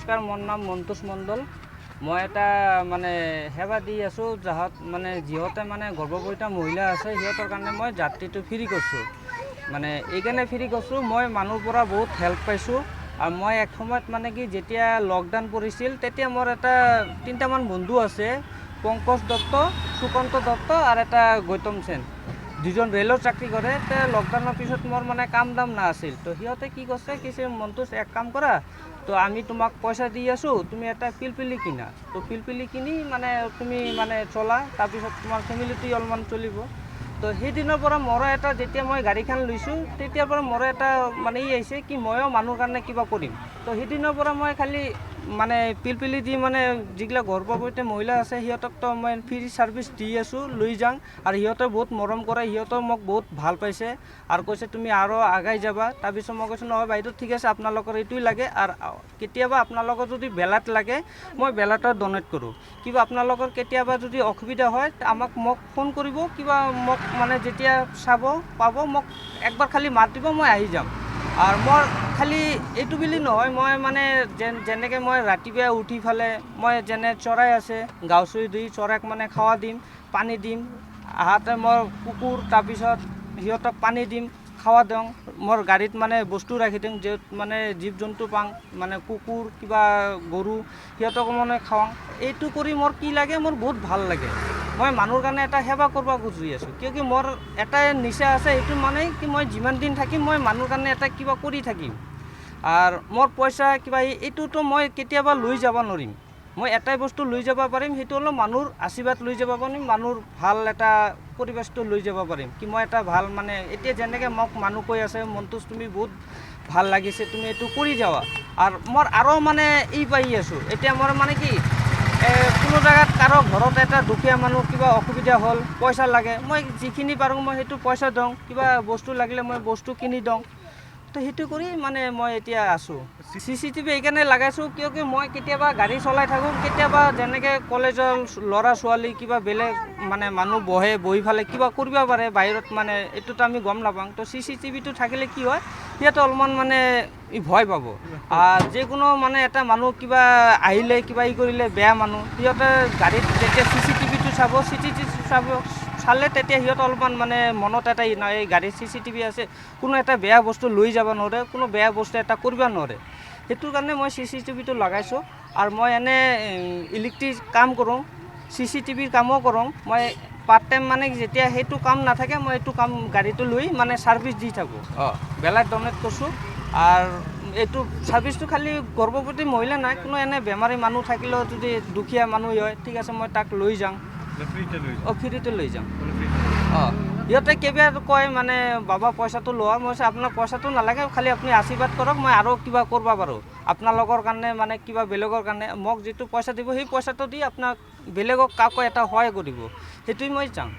নমস্কাৰ, মোৰ নাম মন্তোষ মণ্ডল। মই এটা মানে সেৱা দি আছোঁ, যাহত মানে যিহঁতে মানে গৰ্ভৱতী মহিলা আছে সিহঁতৰ কাৰণে মই যাত্ৰীটো ফ্ৰী কৰিছোঁ। মানে এইকাৰণে ফ্ৰী কৰিছোঁ, মই মানুহৰ পৰা বহুত হেল্প পাইছোঁ। আৰু মই এক সময়ত মানে কি যেতিয়া লকডাউন পৰিছিল তেতিয়া মোৰ এটা 3টামান বন্ধু আছে, পংকজ দত্ত, সুকান্ত দত্ত আৰু এটা গৌতম সেন। দুজন ৰেলৰ চাকৰি কৰে। লকডাউনৰ পিছত মোৰ মানে কাম দাম নাছিল, তো সিহঁতে কি কৰিছে, কিছু মন্তোষ এক কাম কৰা, তো আমি তোমাক পইচা দি আছোঁ, তুমি এটা পিলপিলি কিনা। তো পিলপিলি কিনি মানে তুমি মানে চলা, তাৰপিছত তোমাৰ ফেমিলিটো অলপমান চলিব। তো সেইদিনৰ পৰা মোৰো এটা, যেতিয়া মই গাড়ীখন লৈছোঁ তেতিয়াৰ পৰা মোৰো এটা মানে আহিছে কি ময়ো মানুহৰ কাৰণে কিবা কৰিম। তো সেইদিনৰ পৰা মই খালি মানে পিলপিলি দি মানে যিগিলা গৰ্ভৱতী মহিলা আছে সিহঁতকতো মই ফ্ৰী ছাৰ্ভিচ দি আছোঁ, লৈ যাওঁ। আৰু সিহঁতে বহুত মৰম কৰে, সিহঁতেও মোক বহুত ভাল পাইছে আৰু কৈছে তুমি আৰু আগাই যাবা। তাৰপিছত মই কৈছোঁ নহয় বাইদেউ ঠিক আছে, আপোনালোকৰ এইটোৱে লাগে, আৰু কেতিয়াবা আপোনালোকৰ যদি বেলাত লাগে মই বেলাটো ডনেট কৰোঁ। কিবা আপোনালোকৰ কেতিয়াবা যদি অসুবিধা হয় মোক ফোন কৰিব, কিবা মোক মানে যেতিয়া চাব পাব মোক একবাৰ খালি মাত দিব, মই আহি যাম। আৰু মোৰ খালি এইটো বুলি নহয়, মই মানে যেনেকৈ মই ৰাতিপুৱা উঠি পেলাই মই যেনে চৰাই আছে গাঁও চুই দি চৰাইক মানে খাৱা দিম, পানী দিম। আহাতে মই কুকুৰ, তাৰপিছত সিহঁতক পানী দিম, খাৱা দিওঁ। মোৰ গাড়ীত মানে বস্তু ৰাখি দিওঁ, য'ত মানে জীৱ জন্তু পাওঁ, মানে কুকুৰ কিবা গৰু সিহঁতকো মানে খাওয়াওঁ। এইটো কৰি মোৰ কি লাগে, মোৰ বহুত ভাল লাগে। মই মানুহৰ কাৰণে এটা সেৱা কৰিব খুজি আছোঁ, কিয় মোৰ এটাই নিচা আছে, সেইটো মানে কি মই যিমান দিন থাকিম মই মানুহৰ কাৰণে এটা কিবা কৰি থাকিম। আৰু মোৰ পইচা কিবা এইটোতো মই কেতিয়াবা লৈ যাব নোৱাৰিম। মই এটাই বস্তু লৈ যাব পাৰিম, সেইটো হ'ল মানুহৰ আশীৰ্বাদ লৈ যাব পাৰিম, মানুহৰ ভাল এটা পৰিৱেশটো লৈ যাব পাৰিম। কি মই এটা ভাল মানে এতিয়া যেনেকৈ মোক মানুহ কৈ আছে মন্তোষ তুমি বহুত ভাল লাগিছে, তুমি এইটো কৰি যাৱা। আৰু মোৰ আৰু মানে পাই আছোঁ এতিয়া মোৰ মানে কি কোনো জেগাত কাৰো ঘৰত এটা দুখীয়া মানুহ কিবা অসুবিধা হ'ল, পইচা লাগে, মই যিখিনি পাৰোঁ মই সেইটো পইচা দিওঁ, কিবা বস্তু লাগিলে মই বস্তু কিনি দিওঁ। তো সেইটো কৰি মানে মই এতিয়া আছোঁ। CCTV এইকাৰণে লগাইছোঁ কিয় মই কেতিয়াবা গাড়ী চলাই থাকোঁ, কেতিয়াবা যেনেকৈ কলেজৰ ল'ৰা ছোৱালী কিবা বেলেগ মানে মানুহ বহি ফালে কিবা কৰিব পাৰে বাহিৰত, মানে এইটোতো আমি গম নাপাওঁ। তো CCTVটো থাকিলে কি হয়, সিহঁতে অলপমান মানে ভয় পাব। যিকোনো মানে এটা মানুহ কিবা আহিলে কিবা কৰিলে বেয়া মানুহ, সিহঁতে গাড়ীত যেতিয়া CCTVটো চালে তেতিয়া সিহঁত অলপমান মানে মনত এটা এই গাড়ীত CCTV আছে, কোনো এটা বেয়া বস্তু লৈ যাব নোৱাৰে, কোনো বেয়া বস্তু এটা কৰিব নোৱাৰে। সেইটোৰ কাৰণে মই CCTVটো লগাইছোঁ। আৰু মই এনে ইলেক্ট্ৰিক কাম কৰোঁ, CCTVৰ কামো কৰোঁ। মই পাৰ্ট টাইম মানে যেতিয়া সেইটো কাম নাথাকে মই এইটো কাম গাড়ীটো লৈ মানে ছাৰ্ভিচ দি থাকোঁ। বেলাত ডনেট কৰিছোঁ। আৰু এইটো ছাৰ্ভিচটো খালি গৰ্ভৱতী মহিলা নাই, কোনো এনে বেমাৰী মানুহ থাকিলেও যদি দুখীয়া মানুহ হয় ঠিক আছে মই তাক লৈ যাওঁ, ফ্ৰীতে লৈ যাওঁ। সিহঁতে কিবা কয় মানে বাবা পইচাটো লোৱা, মই কৈছোঁ আপোনাৰ পইচাটো নালাগে, খালি আপুনি আশীৰ্বাদ কৰক, মই আৰু কিবা কৰিব পাৰোঁ আপোনালোকৰ কাৰণে, মানে কিবা বেলেগৰ কাৰণে মোক যিটো পইচা দিব সেই পইচাটো দি আপোনাক বেলেগক কাকো এটা সহায় কৰিব, সেইটোৱে মই চাওঁ।